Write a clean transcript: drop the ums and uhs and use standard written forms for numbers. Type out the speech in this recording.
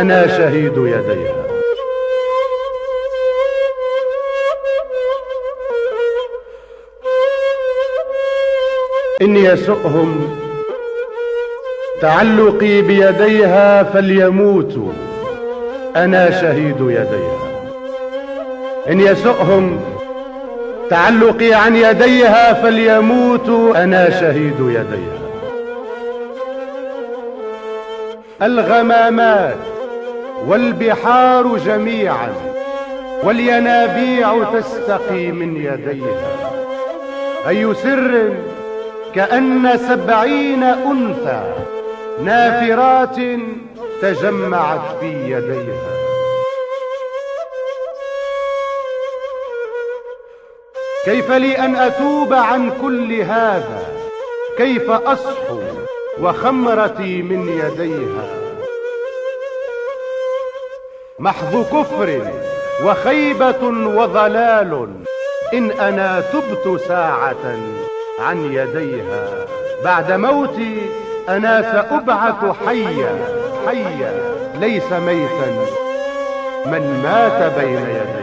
أنا شهيد يديها. إن يسؤهم تعلقي بيديها فليموتوا، أنا شهيد يديها. إن يسؤهم تعلقي عن يديها فليموتوا، أنا شهيد يديها. الغمامات والبحار جميعا والينابيع تستقي من يديها. أي سر كأن 70 أنثى نافرات تجمعت في يديها. كيف لي أن أتوب عن كل هذا؟ كيف أصحو وخمرتي من يديها؟ محض كفر وخيبة وضلال إن أنا تبت ساعة عن يديها. بعد موتي أنا سأبعث حيا حيا، ليس ميتا من مات بين يديها.